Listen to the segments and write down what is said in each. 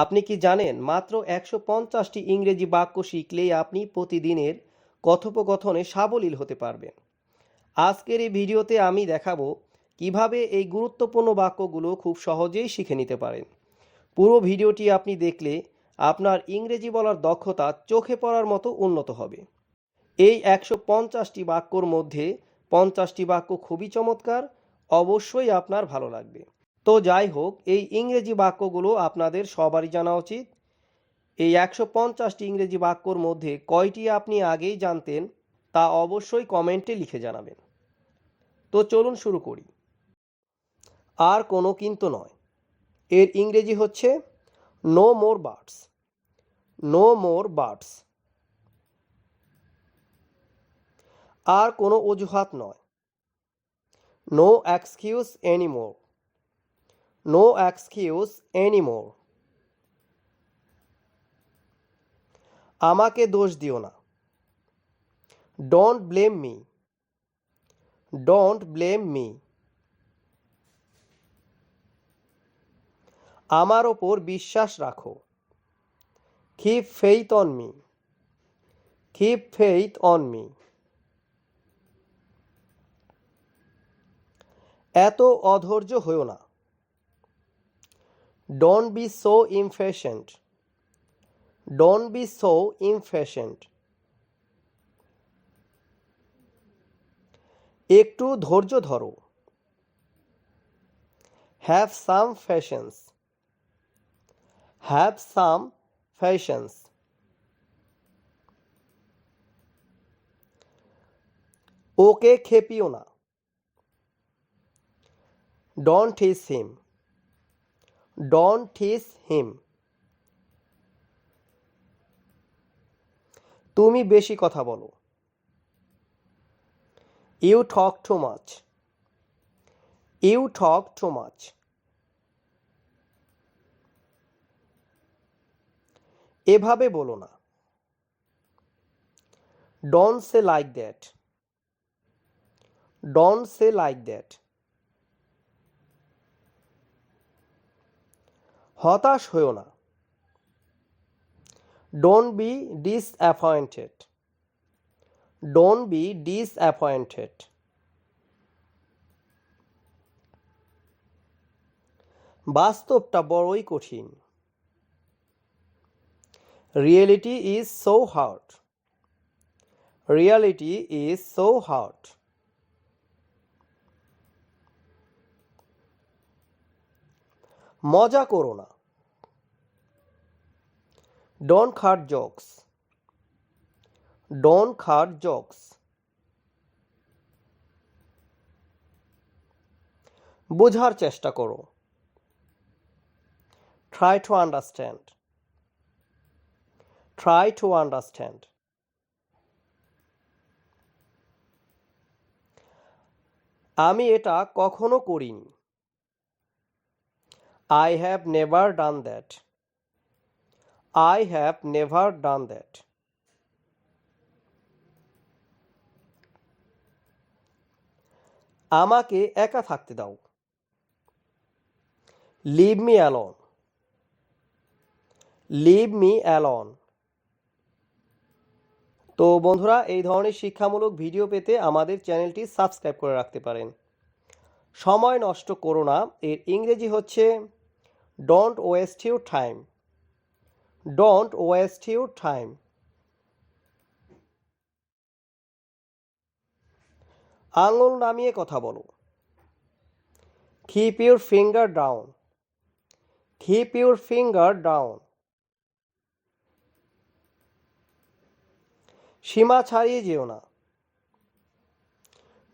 আপনি কি জানেন মাত্র ১৫০টি ইংরেজি বাক্য শিখলেই আপনি প্রতিদিনের কথোপকথনে সাবলীল হতে পারবেন। আজকের এই ভিডিওতে আমি দেখাবো কিভাবে এই গুরুত্বপূর্ণ বাক্যগুলো খুব সহজেই শিখে নিতে পারেন। পুরো ভিডিওটি আপনি দেখলে আপনার ইংরেজি বলার দক্ষতা চোখে পড়ার মতো উন্নত হবে। এই ১৫০টি বাক্যর মধ্যে ৫০টি বাক্য খুবই চমৎকার, অবশ্যই আপনার ভালো লাগবে। তো যাই হোক, এই ইংরেজি বাক্যগুলো আপনাদের সবারই জানা উচিত। এই ১৫০টি ইংরেজি বাক্যর মধ্যে কয়টি আপনি আগেই জানতেন তা অবশ্যই কমেন্টে লিখে জানাবেন। তো চলুন শুরু করি। আর কোনো কিন্তু নয়, এর ইংরেজি হচ্ছে no more birds. No more birds. আর কোনো অজুহাত নয়, no excuse anymore. No excuse anymore. আমাকে দোষ দিও না, don't blame me. Don't blame me. আমার ওপর বিশ্বাস রাখো, keep faith on me. Keep faith on me. এত অধৈর্য হইও না, don't be so impatient. Don't be so impatient. একটু ধৈর্য ধরো, have some patience. Have some patience. ওকে খেপিও না, ডোন্ট টিজ হিম। ডোন্ট টিজ হিম। তুমি বেশি কথা বলো, you talk too much. You talk too much. এভাবে বলো না, don't say like that. Don't say like that. হতাশ হইও না, don't be disappointed. Don't be disappointed. বাস্তবটা বড়ই কঠিন, reality is so hard. Reality is so hard. মজা করো না, ডোন্ট খাট জোকস। ডোন্ট খাট জোকস। বোঝার চেষ্টা করো, try to understand. Try to understand. আমি এটা কখনো করিনি, I have never done that. I have never done that. আমাকে একা থাকতে দাও, leave me alone. Leave me alone. তো বন্ধুরা, এই ধরনের শিক্ষামূলক ভিডিও পেতে আমাদের চ্যানেলটি সাবস্ক্রাইব করে রাখতে পারেন। সময় নষ্ট করো না, এর ইংরেজি হচ্ছে don't waste your time. Don't waste your time. আঙুল নামিয়ে কথা বলো, keep your finger down. Keep your finger down. সীমা ছাড়িয়ে যেও না,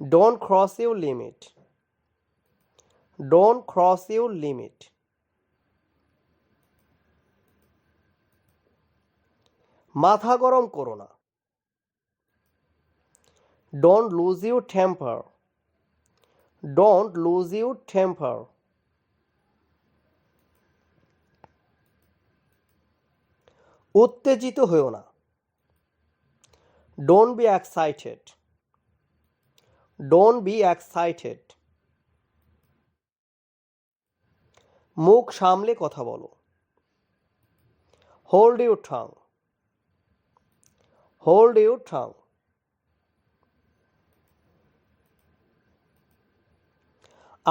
don't cross your limit. Don't cross your limit. মাথা গরম করো না, don't lose your temper. Don't lose your temper. উত্তেজিত হইও না, don't be excited. Don't be excited. মুখ সামলে কথা বলো, Hold your tongue. Hold your tongue.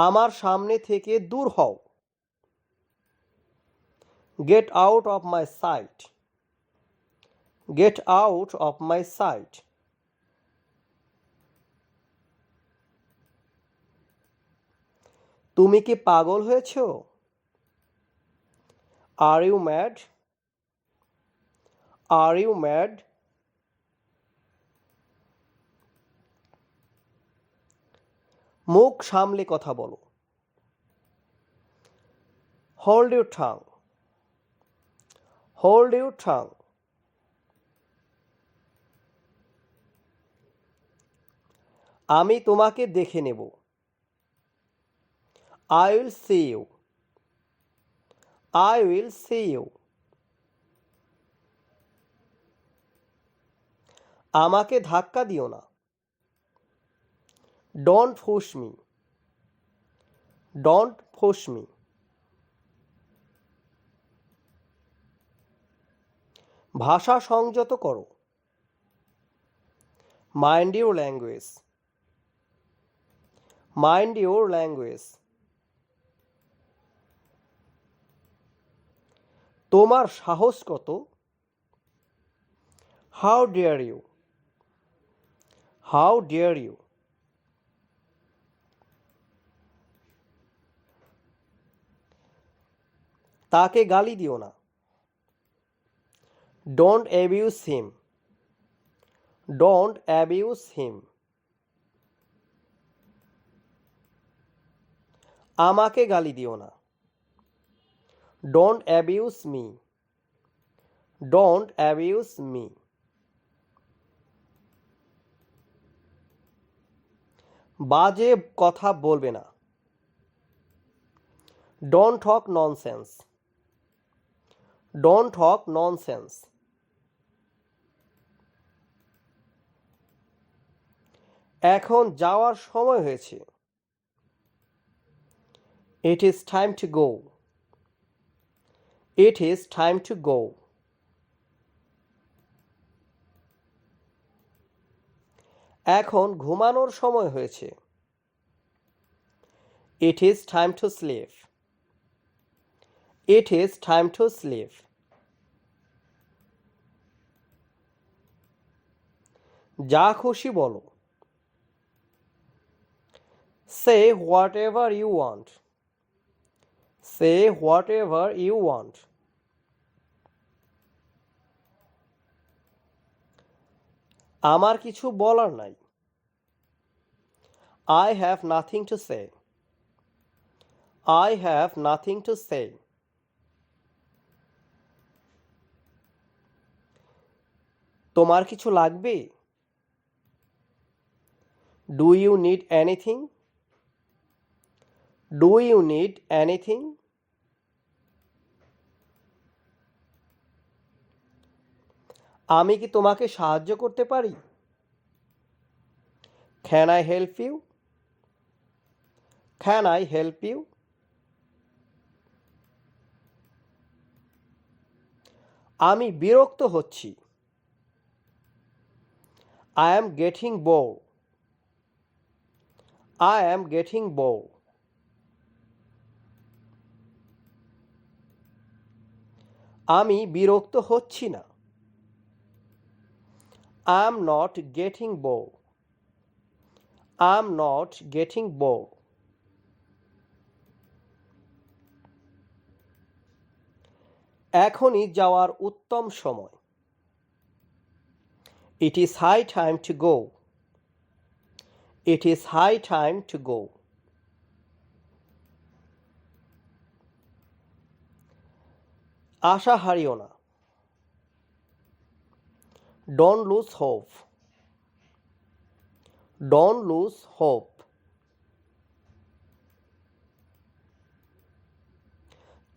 আমার সামনে থেকে দূর হও। Get out of my sight. Get out of my sight. তুমি কি পাগল হয়েছো? Are you mad? Are you mad? মুখ সামলে কথা বলো। Hold your tongue. Hold your tongue. আমি তোমাকে দেখে নেব। I will see you. I will see you. আমাকে ধাক্কা দিও না। Don't push me. Don't push me. ভাষা সংযত করো। Mind your language. Mind your language. তোমার সাহস কত? How dare you? How dare you? তাকে গালি দিও না। Don't abuse him. Don't abuse him. আমাকে গালি দিও না। Don't abuse me. Don't abuse me. বাজে কথা বলবে না। Don't talk nonsense. Don't talk nonsense. এখন যাওয়ার সময় হয়েছে। It is time to go. It is time to go. এখন ঘুমানোর সময় হয়েছে। It is time to sleep. It is time to sleep. যা খুশি বলো। Say whatever you want. Say whatever you want. আমার কিছু বলার নাই। I have nothing to say. I have nothing to say. তোমার কিছু লাগবে? Do you need anything? Do you need anything? আমি কি তোমাকে সাহায্য করতে পারি? Can I help you? Can I help you? আমি বিরক্ত হচ্ছি। I am getting bored. I am getting bored. আমি বিরক্ত হচ্ছি না। I am not getting bored. I am not getting bored. এখনই যাওয়ার উত্তম সময়। It is high time to go. It is high time to go. আশা হারিও না। Don't lose hope. Don't lose hope.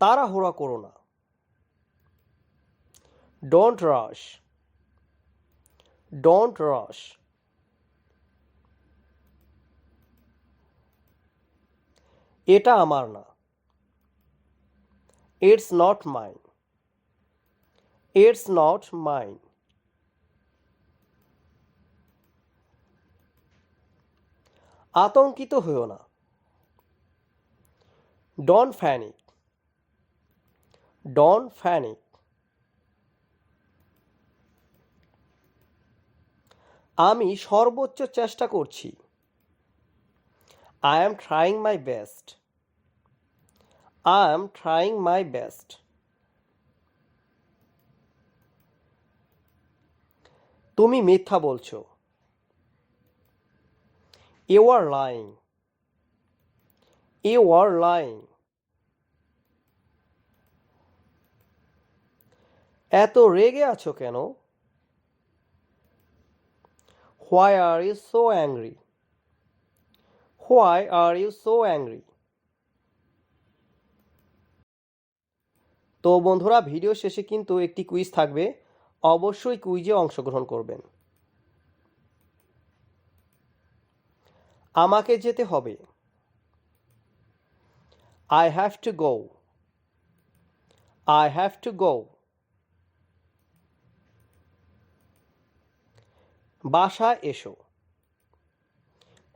তাড়াহুড়া করো না। Don't rush. Don't rush. এটা আমার না। It's not mine. It's not mine. আতঙ্কিত হইও না। Don't panic. Don't panic. আমি সর্বোচ্চ চেষ্টা করছি। I am trying my best. I am trying my best. তুমি মিথ্যা বলছো। You are lying. You are lying. এত রেগে আছো কেন? Why are you so angry? Why are you so angry? তো বন্ধুরা, ভিডিও শেষে কিন্তু একটি কুইজ থাকবে, অবশ্যই কুইজে অংশগ্রহণ করবেন। আমাকে যেতে হবে। I have to go. I have to go. বাসায় এসো।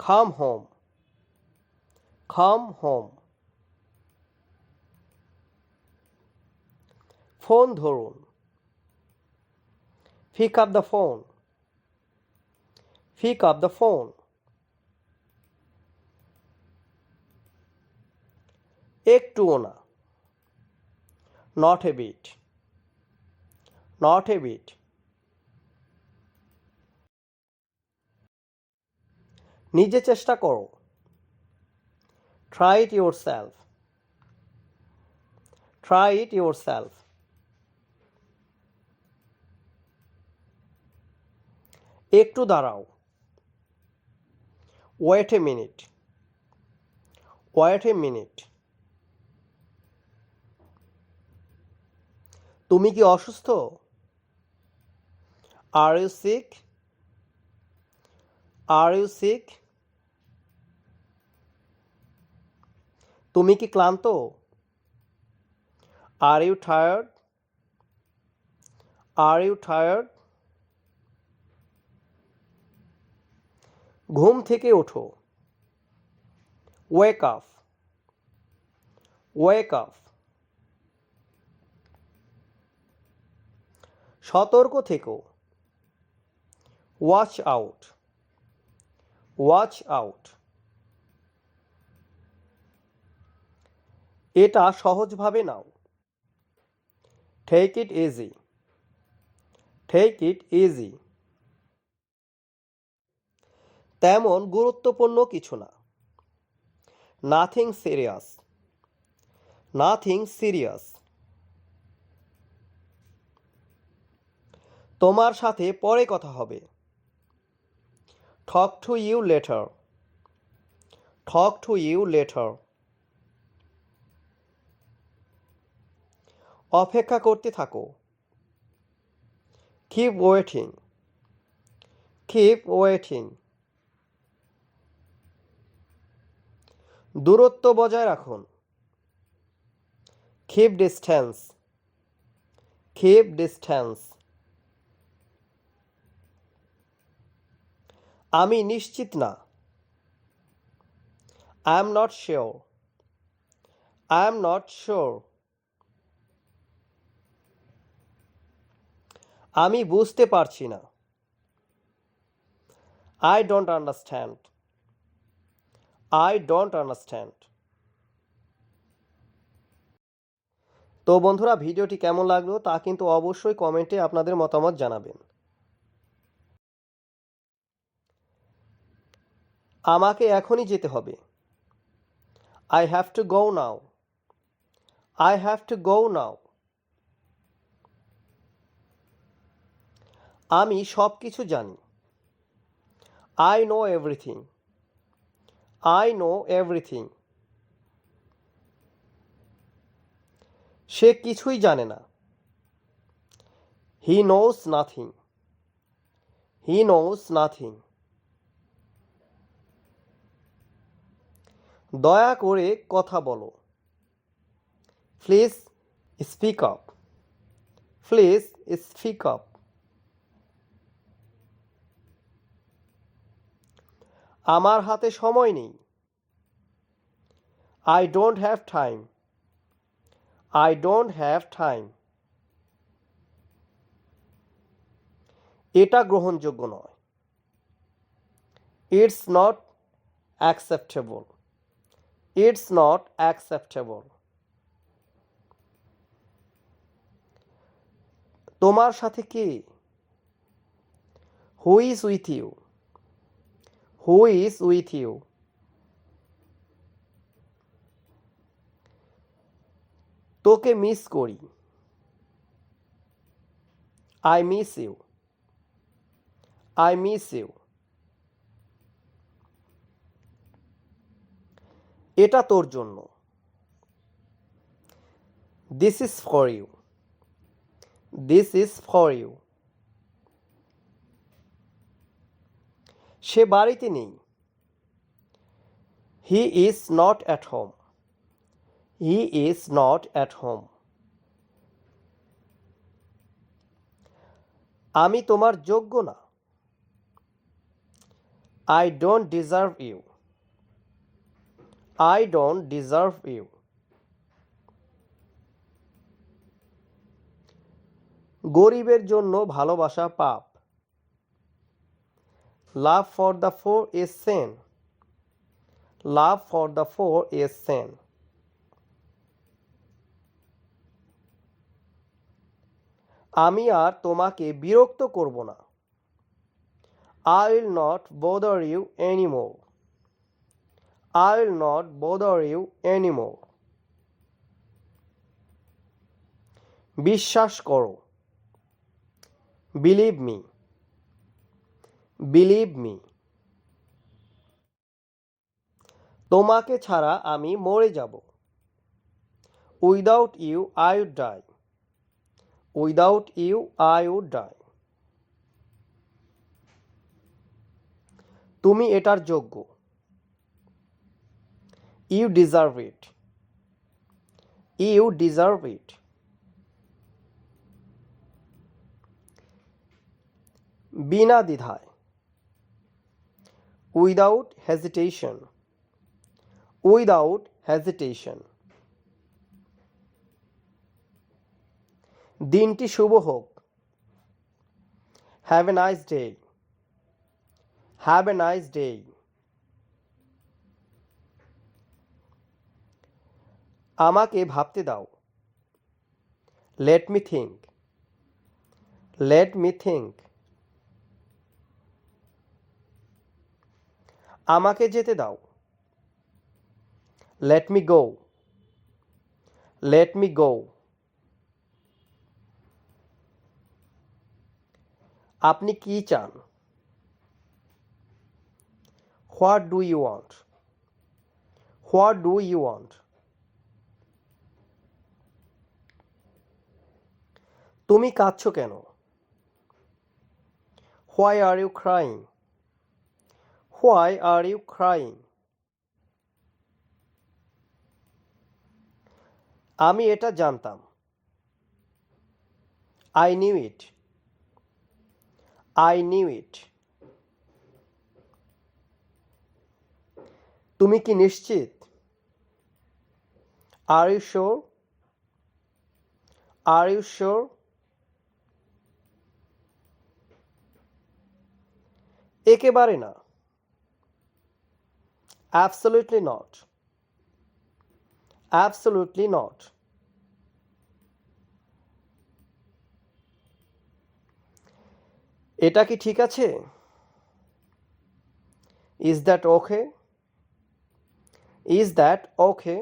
Come home. Come home. Phone ধরুন। Pick up the phone. Pick up the phone. একটুও না। Not a bit. Not a bit. নিজে চেষ্টা করো। Try it yourself. Try it yourself. একটু দাঁড়াও। Wait a minute. Wait a minute. তুমি কি অসুস্থ? Are you sick? Are you sick? তুমি কি ক্লান্ত? Are you tired? Are you tired? ঘুম থেকে ওঠো। Wake up. Wake up. সতর্ক থেকো। Watch out. Watch out. এটা সহজভাবে নাও। Take it easy. Take it easy. তেমন গুরুত্বপূর্ণ কিছু না। Nothing serious. Nothing serious. তোমার সাথে পরে কথা হবে। Talk to you later. Talk to you later. অপেক্ষা করতে থাকো। Keep waiting. Keep waiting. দূরত্ব বজায় রাখুন। Keep distance. Keep distance. আমি নিশ্চিত না। I am not sure. I am not sure. আমি বুঝতে পারছি না। I don't understand. I don't understand. তো বন্ধুরা, ভিডিওটি কেমন লাগলো তা কিন্তু অবশ্যই কমেন্টে আপনাদের মতামত জানাবেন। আমাকে এখনই যেতে হবে। I have to go now. I have to go now. আমি সব কিছু জানি। I know everything. I know everything. সে কিছুই জানে না। He knows nothing. He knows nothing. দয়া করে কথা বলো। Please speak up. Please speak up. আমার হাতে সময় নেই। I don't have time. I don't have time. এটা গ্রহণযোগ্য নয়। It's not acceptable. It's not acceptable. তোমার সাথে কে? Who is with you? Who is with you? তোকে মিস করি। I miss you. I miss you. এটা তোর জন্য। This is for you. This is for you. সে বাড়িতে নেই। He is not at home. He is not at home. আমি তোমার যোগ্য না। I don't deserve you. I don't deserve you. গরিবের জন্য ভালোবাসা পাপ। Love for the poor is sin. Love for the poor is sin. আমি আর তোমাকে বিরক্ত করব না। I will not bother you anymore. I will not bother you anymore. বিশ্বাস করো। Believe me. Believe me. তোমাকে ছাড়া আমি মরে যাব। Without you I would die. Without you I would die. তুমি এটার যোগ্য। You deserve it. You deserve it. বিনা দ্বিধায়। Without hesitation. Without hesitation. দিনটি শুভ হোক। Have a nice day. Have a nice day. আমাকে ভাবতে দাও। Let me think. Let me think. আমাকে যেতে দাও। Let me go. Let me go. আপনি কি চান? What do you want? What do you want? তুমি কাঁদছো কেন? Why are you crying? Why are you crying? আমি এটা জানতাম। I knew it. I knew it. তুমি কি নিশ্চিত? Are you sure? Are you sure? একেবারে না। Absolutely not. Absolutely not. এটা কি ঠিক আছে? Is that okay? Is that okay?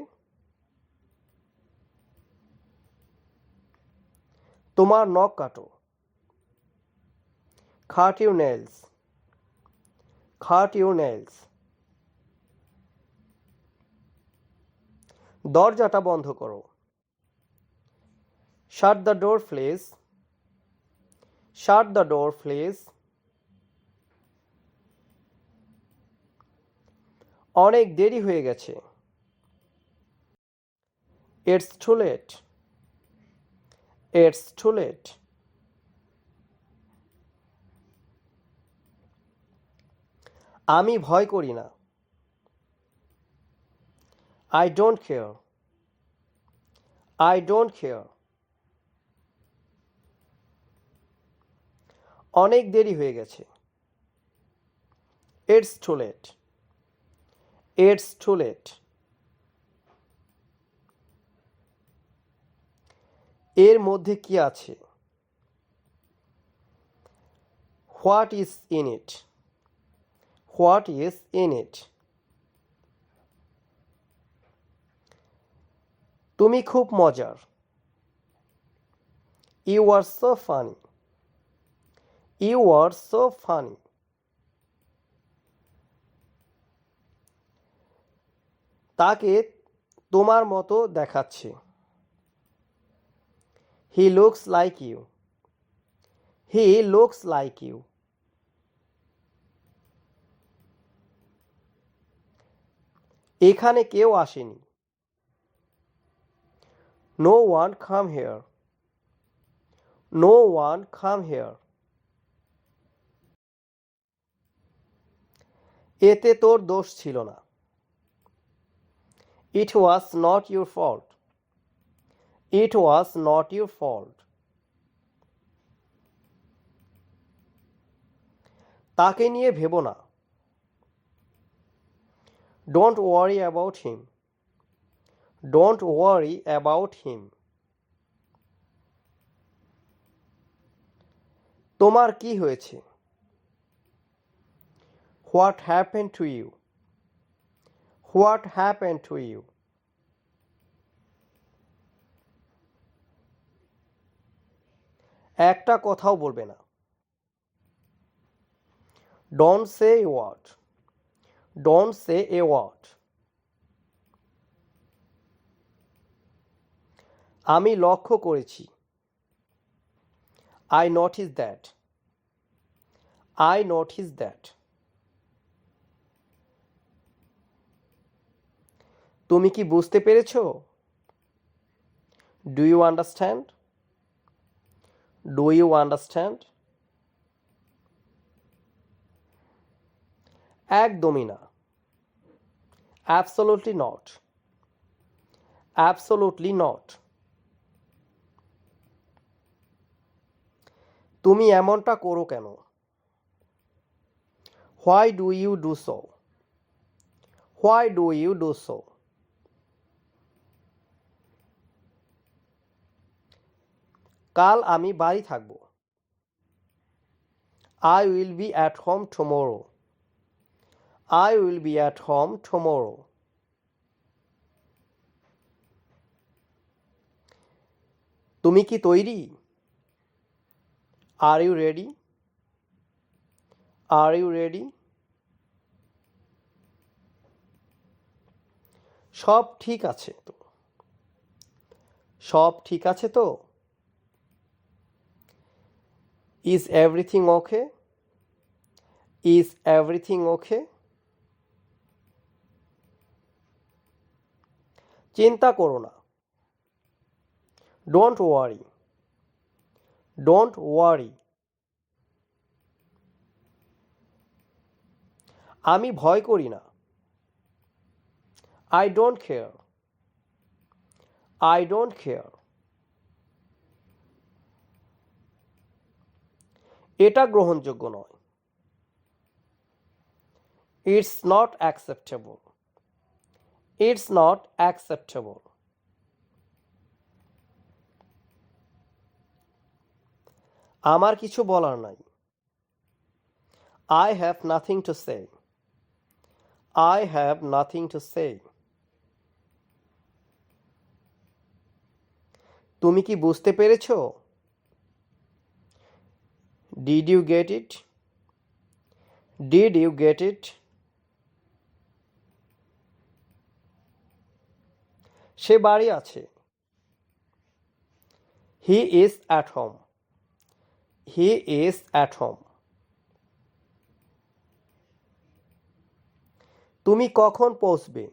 তোমার নখ কাটো। Cut your nails. Cut your nails. দরজাটা বন্ধ করো। Shut the door please. Shut the door please. অনেক দেরি হয়ে গেছে। It's too late. It's too late. আমি ভয় করি না। I don't care. I don't care. অনেক দেরি হয়ে গেছে। It's too late. It's too late. এর মধ্যে কি আছে? What is in it? What is in it? তুমি খুব মজার। You are so funny. You are so funny. তাকে তোমার মতো দেখাচ্ছে। He looks like you. He looks like you. এখানে কেউ আসেনি। No one come here. No one come here. এতে তোর দোষ ছিল না। It was not your fault. It was not your fault. তাকে নিয়ে ভেবো না। Don't worry about him. Don't worry about him. তোমার কি হয়েছে? What happened to you? What happened to you? একটা কথাও বলবে না। Don't say a word. Don't say a word. আমি লক্ষ্য করেছি। I noticed that. I noticed that. তুমি কি বুঝতে পেরেছো? Do you understand? Do you understand? একদমই না। Absolutely not. Absolutely not. তুমি এমনটা করো কেন? Why do you do so? Why do you do so? কাল আমি বাড়ি থাকব। I will be at home tomorrow. I will be at home tomorrow. তুমি কি তৈরি? Are you ready? Are you ready? সব ঠিক আছে তো? সব ঠিক আছে তো? Is everything okay? Is everything okay? চিন্তা করো না। Don't worry. Don't worry. আমি ভয় করি না। I don't care. I don't care. এটা গ্রহণযোগ্য নয়। It's not acceptable. It's not acceptable. আমার কিছু বলার নাই। I have nothing to say. I have nothing to say. তুমি কি বুঝতে পেরেছো? Did you get it? Did you get it? সে বাড়ি আছে। He is at home. He is at home. তুমি কখন পৌঁছবে?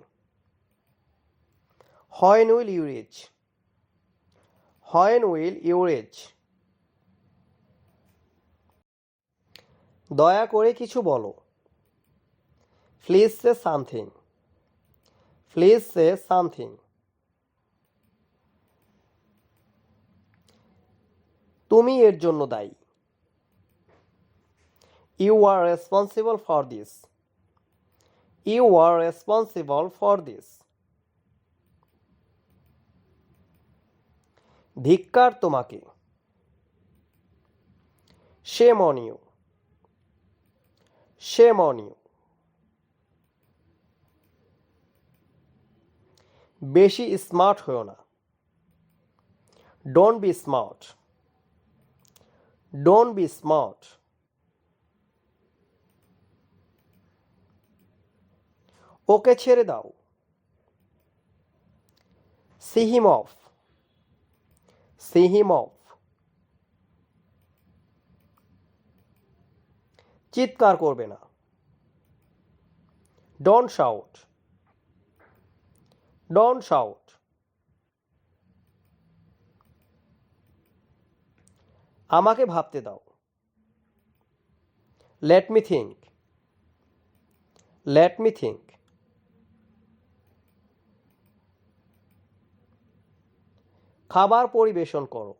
When will you reach? When will you reach? দয়া করে কিছু বলো। Please say something. Please say something. তুমি এর জন্য দায়ী। You are responsible for this. You are responsible for this. ধিক্কার তোমাকে। Shame on you. Shame on you. বেশি স্মার্ট হও না। Don't be smart. Don't be smart. ওকে ছেড়ে দাও। See him off. See him off. চিৎকার করবে না। Don't shout. Don't shout. আমাকে ভাবতে দাও। Let me think. Let me think. খাবার পরিবেশন করো।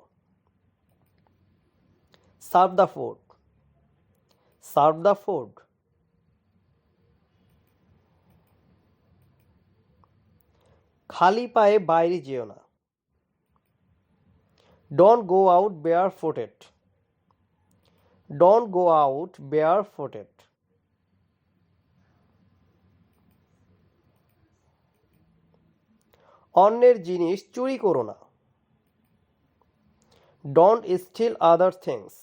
Serve the food. Serve the food. খালি পায়ে বাইরে যেও না। Don't go out barefooted. Don't go out barefooted. অন্যের জিনিস চুরি করো না। Don't steal other things.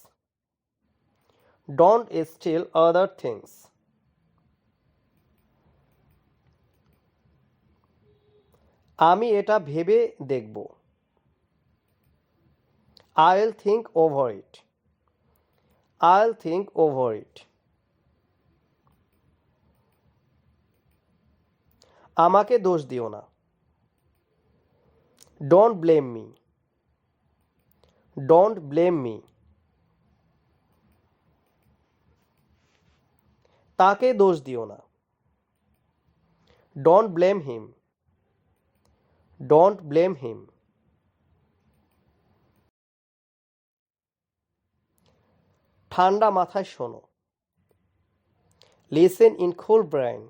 Don't steal other things. আমি এটা ভেবে দেখব। I'll think over it. I'll think over it. আমাকে দোষ দিও না। Don't blame me. Don't blame me. তাকে দোষ দিও না। Don't blame him. Don't blame him. ঠান্ডা মাথায় শোনো। Listen in cool brain.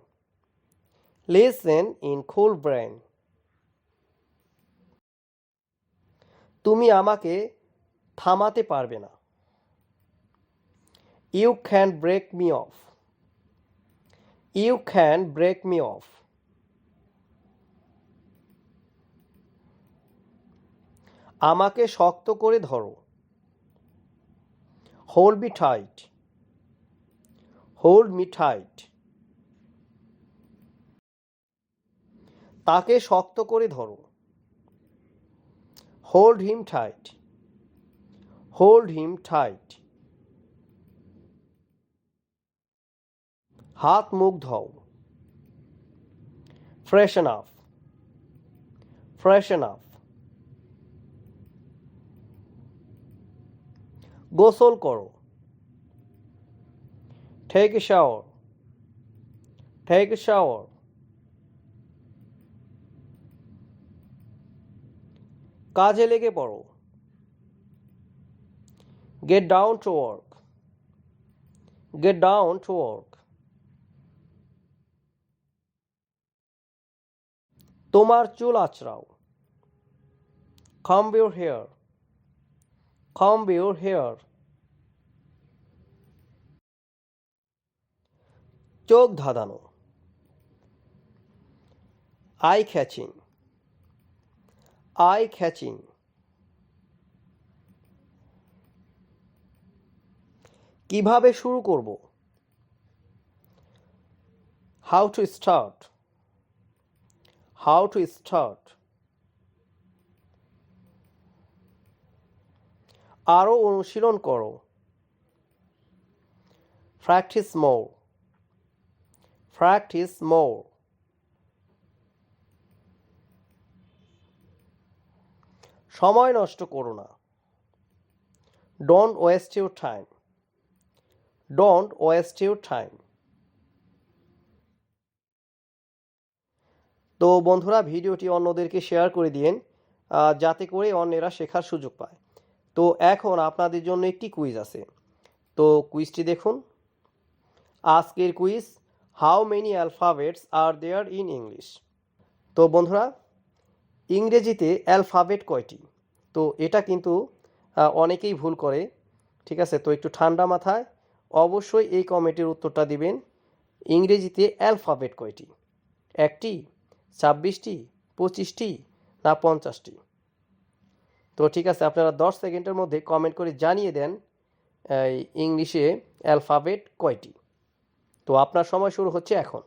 Listen in cool brain. তুমি আমাকে থামাতে পারবে না। You can't break me off. You can't break me off. আমাকে শক্ত করে ধরো। Hold me tight. Hold me tight. তাকে শক্ত করে ধরো। Hold him tight. Hold him tight. হাত মুখ ধোও। Freshen up. Freshen up. গোসল করো। Take a shower. Take a shower. কাজে লেগে পড়ো। Get down to work. Get down to work. তোমার চুল আঁচড়াও। Comb your hair. Comb your hair. চোখ ধাঁধানো। Eye catching. Eye catching. কিভাবে শুরু করব? How to start. How to start. আরো অনুশীলন করো। Practice more. Practice more. সময় নষ্ট করো না। Don't waste your time. Don't waste your time. তো বন্ধুরা, ভিডিওটি অন্যদেরকে শেয়ার করে দিন যাতে করে অন্যেরা শেখার সুযোগ পায়। তো এখন আপনাদের জন্য একটি কুইজ আছে। তো কুইজটি দেখুন। আজকের quiz, how many alphabets are there in English. তো বন্ধুরা, ইংরেজিতে অ্যালফাবেট কয়টি? তো এটা কিন্তু অনেকেই ভুল করে, ঠিক আছে? তো একটু ঠান্ডা মাথায় অবশ্যই এই কমেন্টের উত্তরটা দিবেন। ইংরেজিতে অ্যালফাবেট কয়টি? 1টি, 26টি, 25টি না 50টি? তো ঠিক আছে, আপনারা 10 সেকেন্ডের মধ্যে কমেন্ট করে জানিয়ে দেন ইংলিশে অ্যালফাবেট কয়টি। তো আপনার সময় শুরু হচ্ছে এখন।